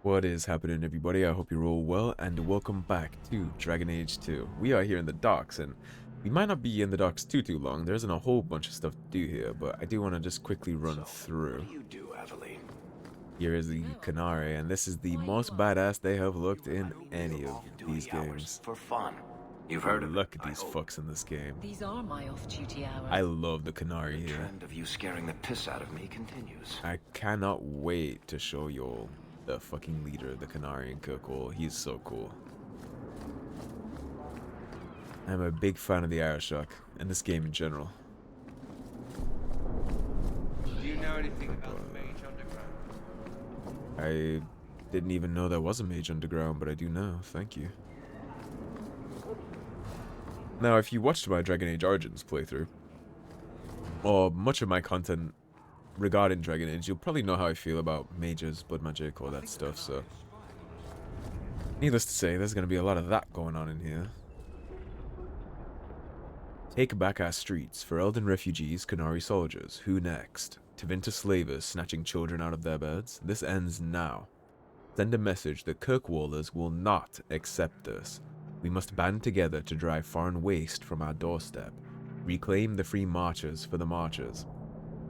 What is happening, everybody? I hope you're all well, and welcome back to Dragon Age 2. We are here in the docks, and we might not be in the docks too long. There isn't a whole bunch of stuff to do here, but I do want to just quickly run What through. do you do, Aveline? Here is the Canary, and this is the most badass they have looked in any Your of these off-duty hours games. for fun. You've heard of it, Look at I these hope. fucks in this game. These are my off-duty hours. I love the Canary The here. trend of you scaring the piss out of me continues. I cannot wait to show you all the fucking leader, the Canary in Kirkwall. He's so cool. I'm a big fan of the Aeroshock and this game in general. Do you know anything about the Mage Underground? I didn't even know there was a Mage Underground, but I do now. Thank you. Now, if you watched my Dragon Age Origins playthrough, or much of my content regarding Dragon Age, you'll probably know how I feel about mages, blood magic, all that stuff, so... Needless to say, there's going to be a lot of that going on in here. Take back our streets for Elden refugees, Canary soldiers. Who next? Tevinter slavers snatching children out of their beds? This ends now. Send a message that Kirkwallers will not accept this. We must band together to drive foreign waste from our doorstep. Reclaim the free marchers for the marchers.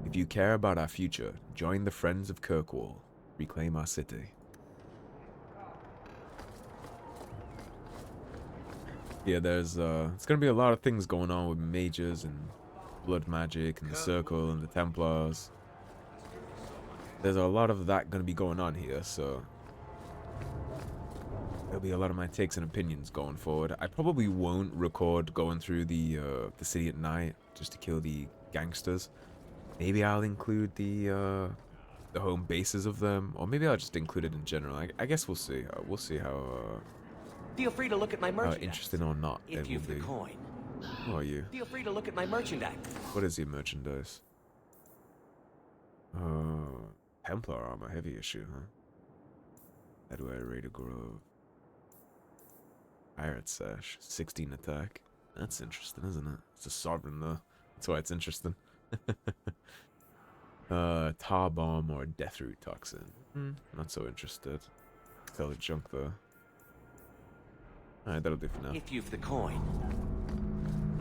If you care about our future, join the Friends of Kirkwall. Reclaim our city. Yeah, there's it's gonna be a lot of things going on with mages and blood magic and the Circle and the Templars. There's a lot of that gonna be going on here, so there'll be a lot of my takes and opinions going forward. I probably won't record going through the city at night just to kill the gangsters. Maybe I'll include the home bases of them, or maybe I'll just include it in general. I guess we'll see. We'll see how Feel free to look at my merchandise. interesting or not If it you've will the be. coin. Who are you? Feel free to look at my merchandise. What is your merchandise? Templar armor, heavy issue, huh? How do I rate a grove? Pirate sash, 16 attack. That's interesting, isn't it? It's a sovereign though. That's why it's interesting. Tar bomb or deathroot toxin. Not so interested. Tell the junk though. Alright, that'll do for now. If you've the coin.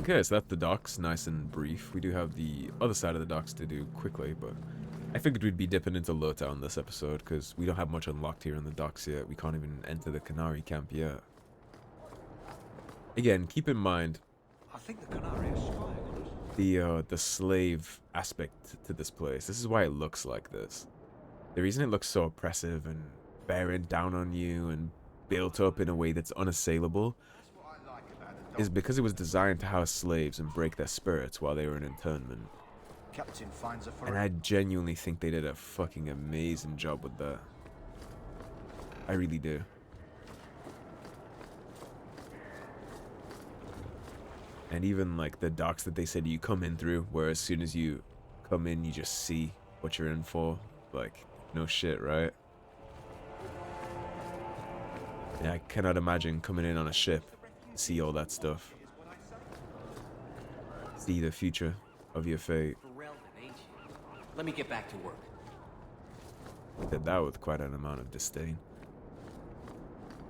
Okay, so that's the docks, nice and brief. We do have the other side of the docks to do quickly, but I figured we'd be dipping into Lowtown this episode, because we don't have much unlocked here in the docks yet. We can't even enter the Canary camp yet. Again, keep in mind I think the Canary is spying on us. the slave aspect to this place. This is why it looks like this. The reason it looks so oppressive and bearing down on you and built up in a way that's unassailable is because it was designed to house slaves and break their spirits while they were in internment. Captain finds a And I genuinely think they did a fucking amazing job with that. I really do. And even like the docks that they said you come in through, where as soon as you come in, you just see what you're in for. Like, no shit, right? Yeah, I cannot imagine coming in on a ship, see all that stuff. See the future of your fate. Let me get back to work. Did that with quite an amount of disdain.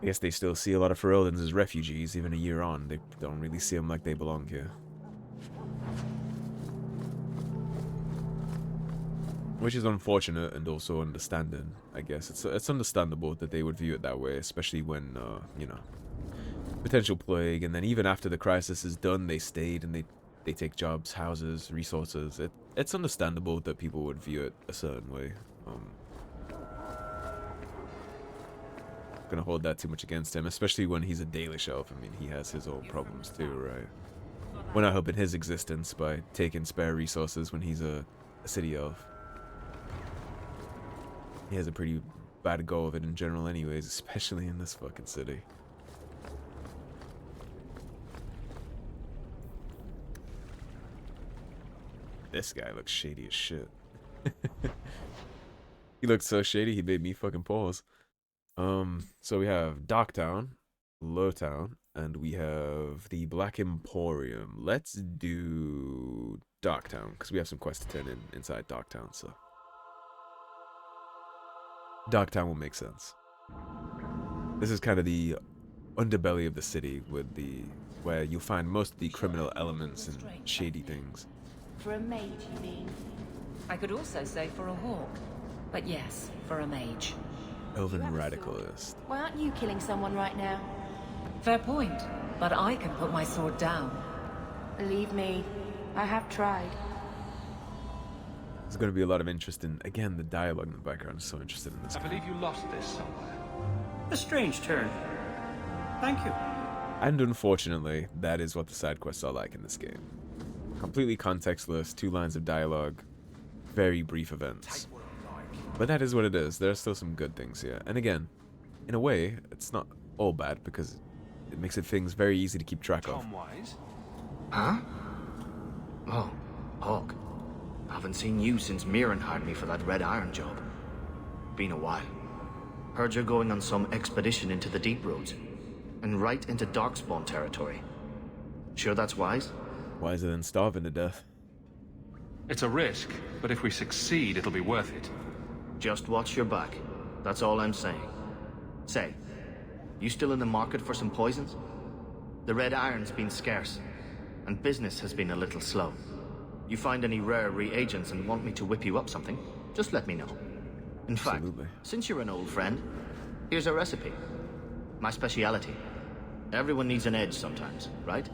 I guess they still see a lot of Ferelden's as refugees, even a year on. They don't really see them like they belong here. Which is unfortunate and also understanding, I guess. It's understandable that they would view it that way, especially when, you know, potential plague, and then even after the crisis is done, they stayed and they take jobs, houses, resources. It's understandable that people would view it a certain way. Gonna hold that too much against him, especially when he's a daily shelf. I mean, he has his own problems too, right? We're not helping his existence by taking spare resources when he's a city elf. He has a pretty bad go of it in general anyways, especially in this fucking city. This guy looks shady as shit. He looked so shady, he made me fucking pause. So we have Darktown, Lowtown, and we have the Black Emporium. Let's do Darktown, because we have some quests to turn in inside Darktown, so Darktown will make sense. This is kind of the underbelly of the city, with where you'll find most of the criminal elements and shady things. For a mage, you mean? I could also say for a hawk. But yes, for a mage. Elven radicalist. Why aren't you killing someone right now? Fair point. But I can put my sword down. Believe me, I have tried. There's going to be a lot of interest in, again, the dialogue in the background is so interested in this. I believe you lost this somewhere. A strange turn. Thank you. And unfortunately, that is what the side quests are like in this game. Completely contextless, 2 lines of dialogue, very brief events. But that is what it is. There are still some good things here. And again, in a way, it's not all bad because it makes it things very easy to keep track of. Wise? Huh? Oh, Hawk. I haven't seen you since Mirren hired me for that Red Iron job. Been a while. Heard you're going on some expedition into the deep roads. And right into Darkspawn territory. Sure that's wise? Wiser than starving to death. It's a risk, but if we succeed, it'll be worth it. Just watch your back. That's all I'm saying. Say, you still in the market for some poisons? The Red Iron's been scarce, and business has been a little slow. You find any rare reagents and want me to whip you up something, just let me know. In fact, Absolutely. since you're an old friend, here's a recipe. My speciality. Everyone needs an edge sometimes, right?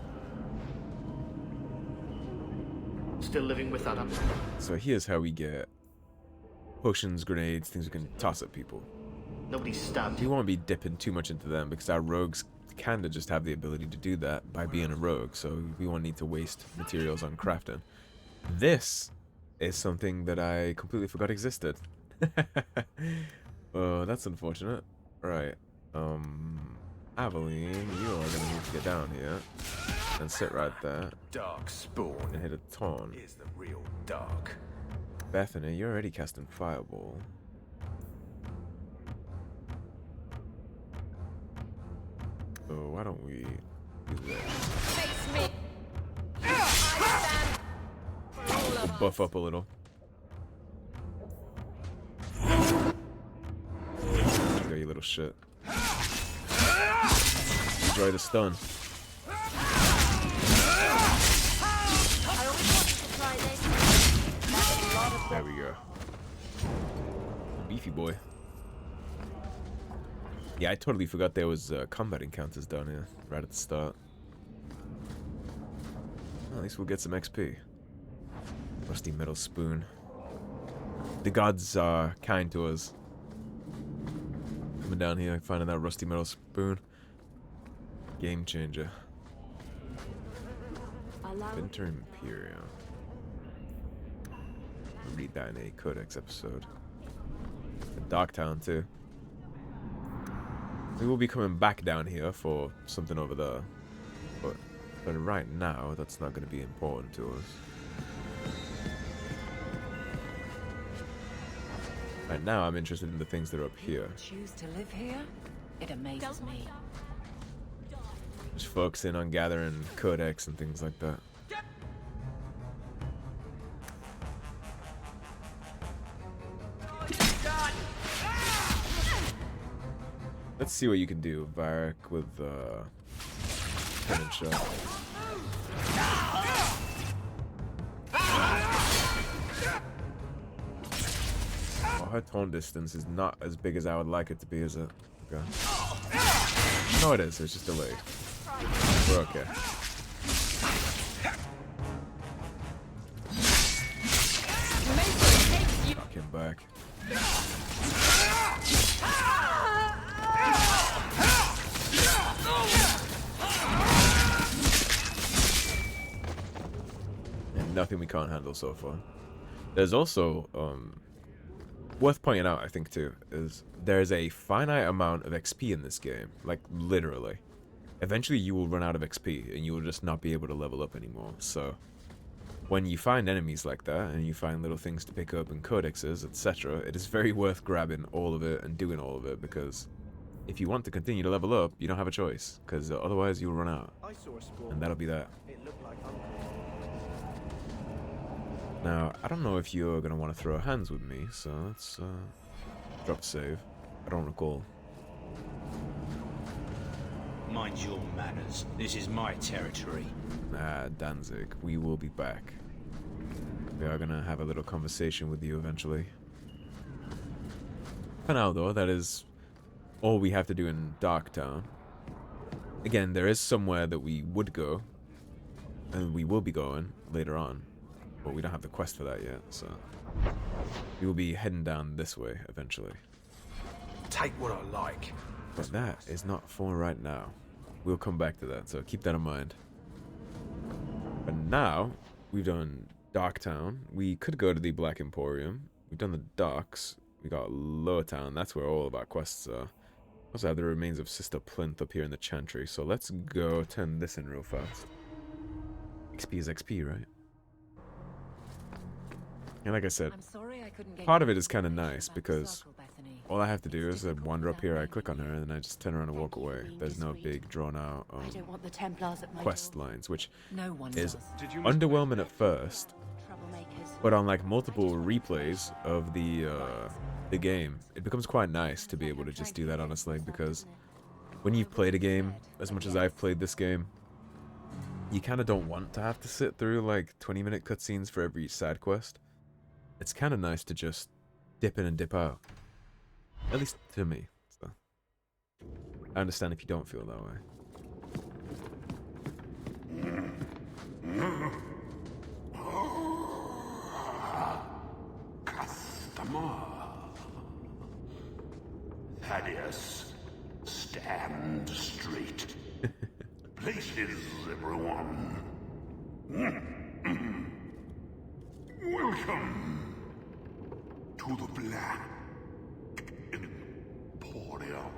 Still living with that up? So here's how we get potions, grenades, things we can toss at people. Nobody stabbed We you. won't be dipping too much into them because our rogues kinda just have the ability to do that by being a rogue, so we won't need to waste materials on crafting. This is something that I completely forgot existed. Oh, that's unfortunate. Right. Aveline, you are gonna need to get down here and sit right there Dark spawn and hit a taunt. is the real dark. Bethany, you're already casting Fireball. So why don't we do this? Face me! We'll buff up a little. Go, you little shit. Enjoy the stun. There we go. Beefy boy. Yeah, I totally forgot there was combat encounters down here right at the start. Well, at least we'll get some XP. Rusty metal spoon. The gods are kind to us. Coming down here, finding that rusty metal spoon. Game changer. Winter Imperium. We'll read that in a Codex episode. And Darktown too. We will be coming back down here for something over there. But right now, that's not going to be important to us. Right now, I'm interested in the things that are up here. Choose to live here? It amazes me. Just focusing on gathering Codex and things like that. Let's see what you can do, Varric, with cannon shot. Oh, her taunt distance is not as big as I would like it to be, is it? Okay. No, it is. It's just delayed. We're okay. Knock him back. And nothing we can't handle so far. There's also, worth pointing out, I think, too, is there's a finite amount of XP in this game. Like, literally. Eventually you will run out of XP, and you will just not be able to level up anymore. So, when you find enemies like that, and you find little things to pick up in codexes, etc., it is very worth grabbing all of it and doing all of it, because if you want to continue to level up, you don't have a choice, because otherwise you'll run out. I saw a spawn. And that'll be that. It looked like Now, I don't know if you're going to want to throw hands with me, so let's drop a save. I don't recall. Mind your manners. This is my territory. Ah, Danzig, we will be back. We are gonna have a little conversation with you eventually. For now, though, that is all we have to do in Darktown. Again, there is somewhere that we would go, and we will be going later on, but we don't have the quest for that yet, so we will be heading down this way eventually. Take what I like. But that is not for right now. We'll come back to that, so keep that in mind. But now, we've done Darktown. We could go to the Black Emporium. We've done the docks. We got Lowtown. That's where all of our quests are. Also have the remains of Sister Plinth up here in the Chantry. So let's go turn this in real fast. XP is XP, right? And like I said, part of it is kind of nice because all I have to do is wander up here, I click on her, and then I just turn around and walk away. There's no big drawn-out quest lines, which is underwhelming at first, but on like multiple replays of the game, it becomes quite nice to be able to just do that, honestly, because when you've played a game as much as I've played this game, you kind of don't want to have to sit through like 20-minute cutscenes for every side quest. It's kind of nice to just dip in and dip out. At least to me. So I understand if you don't feel that way. Customer. Thedas, stand straight. Places, everyone. Welcome to the Black Emporium.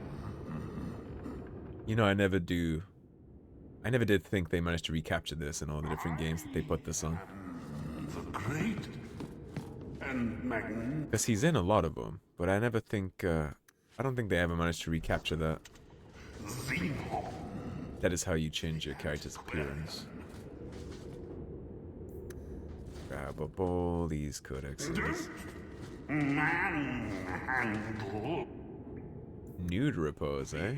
You know, I never did think they managed to recapture this in all the different games that they put this on. The great and magnificent. Because he's in a lot of them, but I never think, I don't think they ever managed to recapture that. That is how you change your character's appearance. Grab up all these codexes. Nude repose, eh?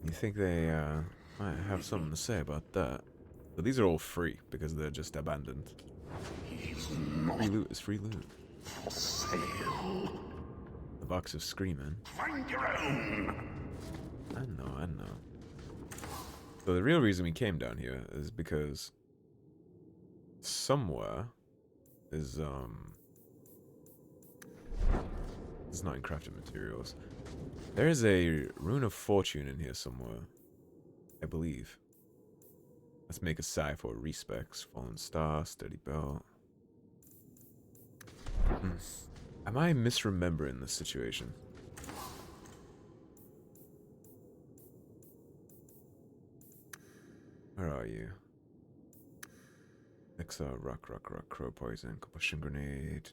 You think they might have something to say about that? But these are all free because they're just abandoned. Free loot is free loot. The box of screaming. Find your own. I know. So the real reason we came down here is because somewhere is it's not in crafted materials. There is a rune of fortune in here somewhere, I believe. Let's make a sigh for respecs. Fallen star, steady belt. Am I misremembering this situation? Where are you? Elixir, rock, crow poison, combustion grenade,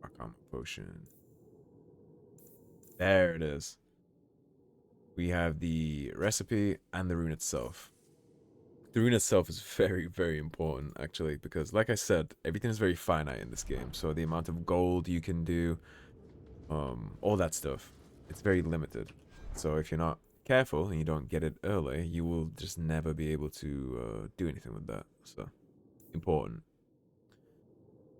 rock armor potion. There it is. We have the recipe and the rune itself. The rune itself is very, very important, actually, because, like I said, everything is very finite in this game. So the amount of gold you can do, all that stuff, it's very limited. So if you're not careful and you don't get it early, you will just never be able to do anything with that. So, important.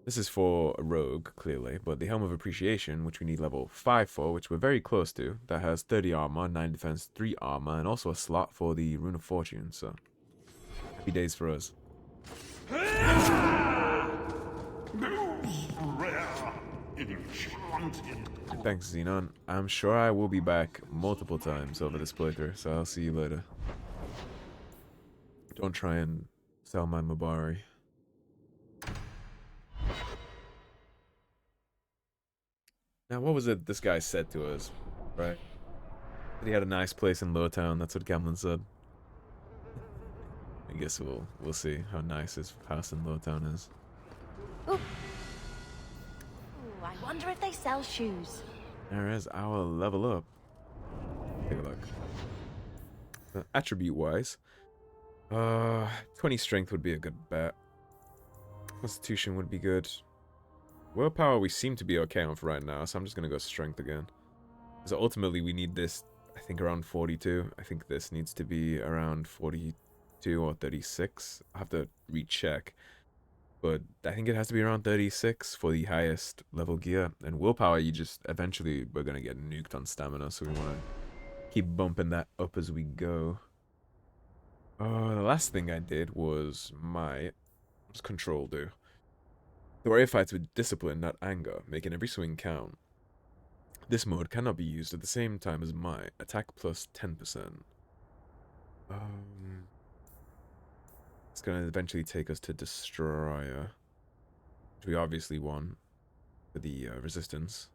This is for a rogue, clearly, but the Helm of Appreciation, which we need level 5 for, which we're very close to, that has 30 armor, 9 defense, 3 armor, and also a slot for the Rune of Fortune, so happy days for us. Thanks, Xenon. I'm sure I will be back multiple times over this playthrough, so I'll see you later. Don't try and sell my Mabari. Now, what was it this guy said to us, right? That he had a nice place in Lowtown. That's what Gamlin said. I guess we'll see how nice his house in Lowtown is. Ooh, I wonder if they sell shoes. There is our level up. Take a look. Attribute-wise, 20 strength would be a good bet. Constitution would be good. Willpower we seem to be okay on for right now, so I'm just gonna go strength again. Because ultimately we need this I think around 42. I think this needs to be around 42 or 36. I'll have to recheck. But I think it has to be around 36 for the highest level gear. And willpower, you just, eventually, we're going to get nuked on stamina. So we want to keep bumping that up as we go. The last thing I did was what does control do? The warrior fights with discipline, not anger, making every swing count. This mode cannot be used at the same time as my attack plus 10%. It's going to eventually take us to Destroyer, which we obviously want for the resistance.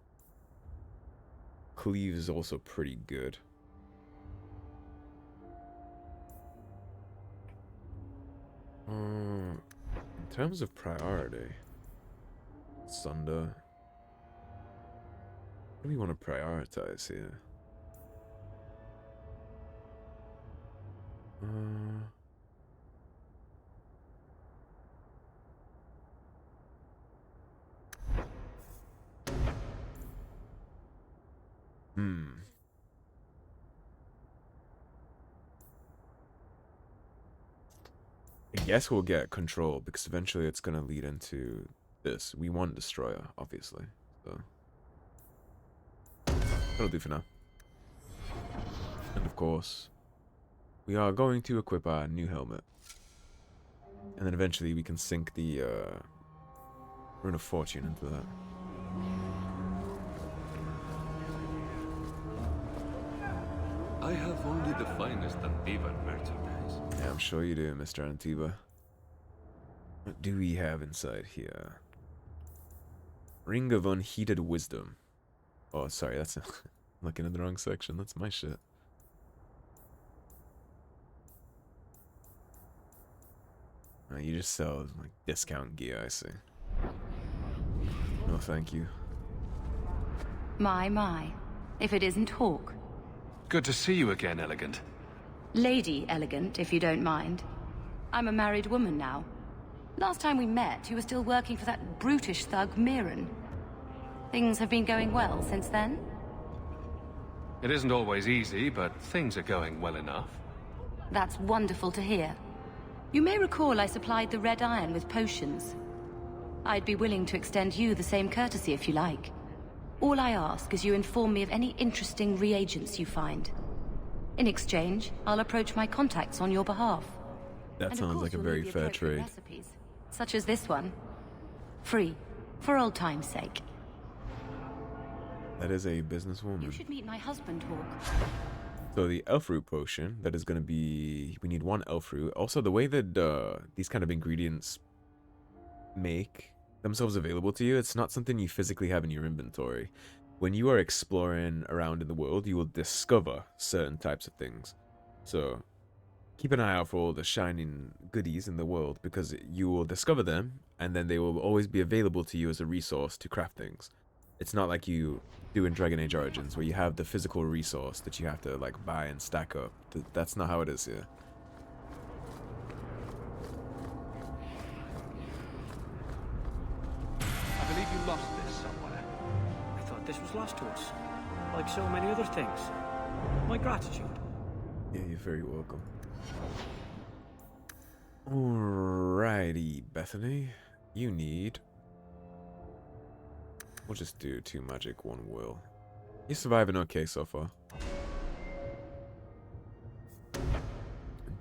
Cleave is also pretty good. In terms of priority, Sunder. What do we want to prioritize here? I guess we'll get control because eventually it's going to lead into this. We want Destroyer, obviously. So that'll do for now. And of course, we are going to equip our new helmet. And then eventually we can sink the Rune of Fortune into that. I have only the finest Antivan merchandise. Yeah, I'm sure you do, Mr. Antiva. What do we have inside here? Ring of Unheeded Wisdom. Oh, sorry, that's... I'm looking in the wrong section. That's my shit. You just sell, like, discount gear, I see. No, thank you. My. If it isn't Hawk. Good to see you again, Elegant. Lady Elegant, if you don't mind. I'm a married woman now. Last time we met, you were still working for that brutish thug, Mirren. Things have been going well since then? It isn't always easy, but things are going well enough. That's wonderful to hear. You may recall I supplied the Red Iron with potions. I'd be willing to extend you the same courtesy if you like. All I ask is you inform me of any interesting reagents you find. In exchange, I'll approach my contacts on your behalf. That sounds like a very fair trade. Recipes, such as this one. Free, for old time's sake. That is a businesswoman. You should meet my husband, Hawk. So the elf root potion, that is going to be... We need one elf root. Also, the way that these kind of ingredients make themselves available to you, it's not something you physically have in your inventory. When you are exploring around in the world, you will discover certain types of things. So keep an eye out for all the shining goodies in the world, because you will discover them, and then they will always be available to you as a resource to craft things. It's not like you do in Dragon Age Origins, where you have the physical resource that you have to like buy and stack up. That's not how it is here. I believe you lost this somewhere. I thought this was lost to us, like so many other things. My gratitude. Yeah, you're very welcome. Alrighty, Bethany. You need... We'll just do 2 magic, 1 will. You're surviving okay so far.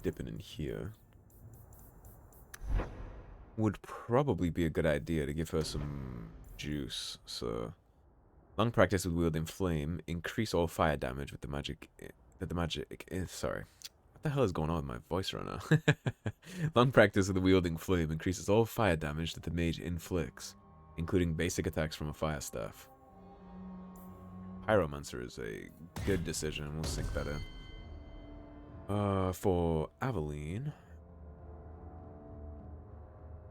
Dipping in here. Would probably be a good idea to give her some juice. So, long practice with wielding flame. Increase all fire damage with the magic... sorry. What the hell is going on with my voice right now? Long practice with wielding flame increases all fire damage that the mage inflicts, including basic attacks from a fire staff. Pyromancer is a good decision. We'll sink that in. For Aveline,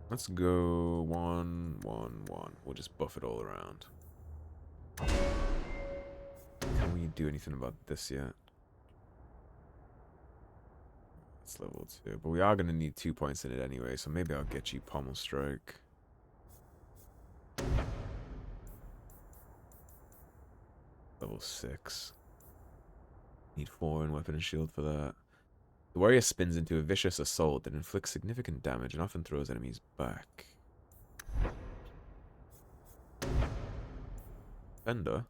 let's go 1, 1, 1. We'll just buff it all around. Can we do anything about this yet? It's level 2, but we are going to need 2 points in it anyway, so maybe I'll get you Pommel Strike. Level 6. Need 4 in weapon and shield for that. The warrior spins into a vicious assault that inflicts significant damage and often throws enemies back. Fender.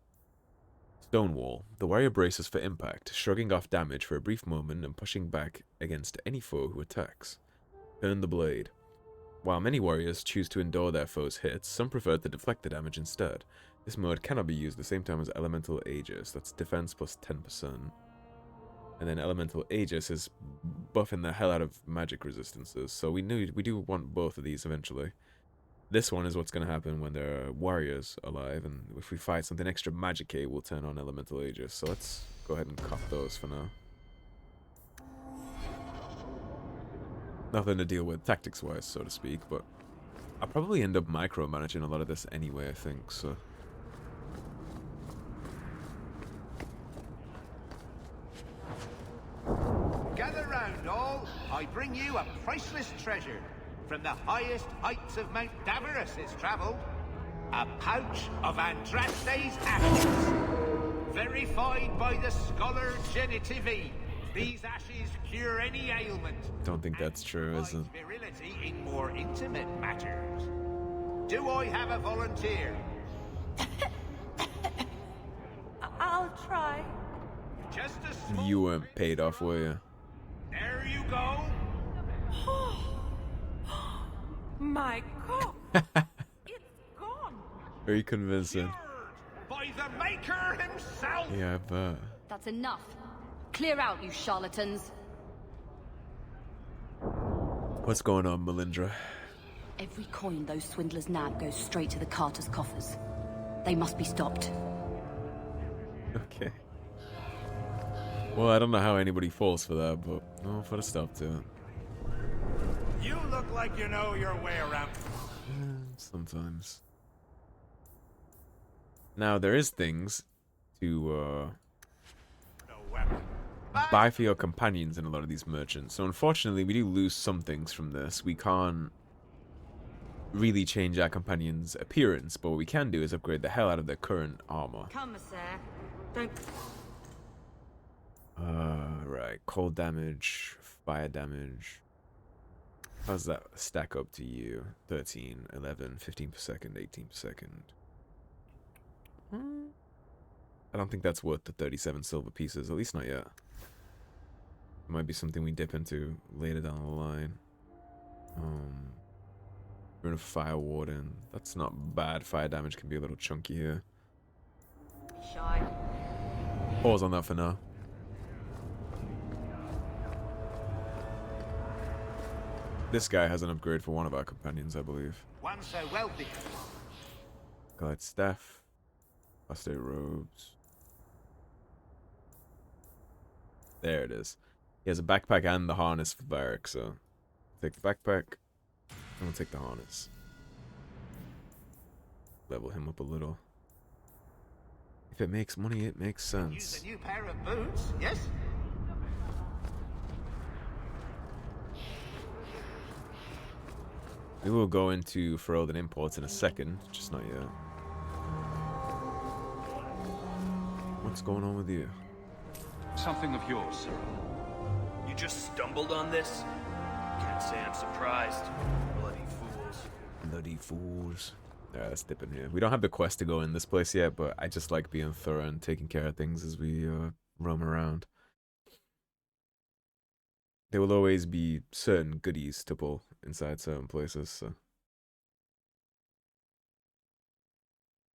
Stonewall. The warrior braces for impact, shrugging off damage for a brief moment and pushing back against any foe who attacks. Turn the blade. While many warriors choose to endure their foes' hits, some prefer to deflect the damage instead. This mode cannot be used the same time as Elemental Aegis. That's defense plus 10%. And then Elemental Aegis is buffing the hell out of magic resistances, so we do want both of these eventually. This one is what's going to happen when there are warriors alive, and if we fight something extra magic-y, we'll turn on Elemental Aegis. So let's go ahead and cop those for now. Nothing to deal with tactics-wise, so to speak, but I'll probably end up micromanaging a lot of this anyway, I think, so... Gather round, all. I bring you a priceless treasure. From the highest heights of Mount Davros it's travelled. A pouch of Andraste's ashes. Verified by the scholar Genitivi. These ashes cure any ailment. Don't think that's true, is it? Virility in more intimate matters. Do I have a volunteer? I'll try. Just a small... You weren't paid off, were you? There you go. My God. It's gone. Very convincing. By the Maker himself. Yeah, I bet. That's enough. Clear out, you charlatans. What's going on, Melindra? Every coin those swindlers nab goes straight to the Carter's coffers. They must be stopped. Okay. Well, I don't know how anybody falls for that, but I'll put a stop to it. You look like you know your way around. Sometimes. Now, there is things to buy for your companions in a lot of these merchants. So unfortunately, we do lose some things from this. We can't really change our companions' appearance, but what we can do is upgrade the hell out of their current armor. Commissaire, don't... Right. Cold damage, fire damage. How's that stack up to you? 13, 11, 15 per second, 18 per second. I don't think that's worth the 37 silver pieces, at least not yet. It might be something we dip into later down the line. Rune of Fire Warden. That's not bad. Fire damage can be a little chunky here. Shy. Pause on that for now. This guy has an upgrade for one of our companions, I believe. One so wealthy. Guide staff. Prostate robes. There it is. He has a backpack and the harness for Varric, so take the backpack and we'll take the harness. Level him up a little. If it makes money, it makes sense. Use a new pair of boots, yes? We will go into Ferelden Imports in a second, just not yet. What's going on with you? Something of yours, sir. You just stumbled on this? Can't say I'm surprised. Bloody fools. Bloody fools. Yeah, let's dip in here. We don't have the quest to go in this place yet, but I just like being thorough and taking care of things as we roam around. There will always be certain goodies to pull inside certain places, so. I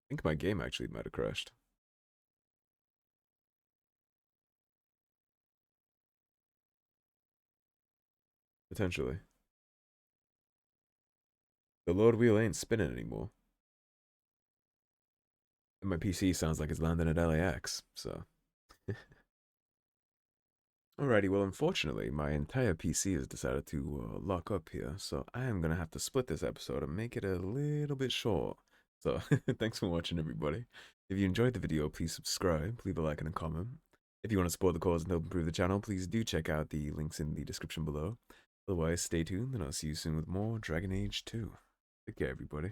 think my game actually might have crashed. Potentially. The load wheel ain't spinning anymore. And my PC sounds like it's landing at LAX, so. Alrighty, well, unfortunately, my entire PC has decided to lock up here, so I am going to have to split this episode and make it a little bit short. So, thanks for watching, everybody. If you enjoyed the video, please subscribe, leave a like and a comment. If you want to support the cause and help improve the channel, please do check out the links in the description below. Otherwise, stay tuned, and I'll see you soon with more Dragon Age 2. Take care, everybody.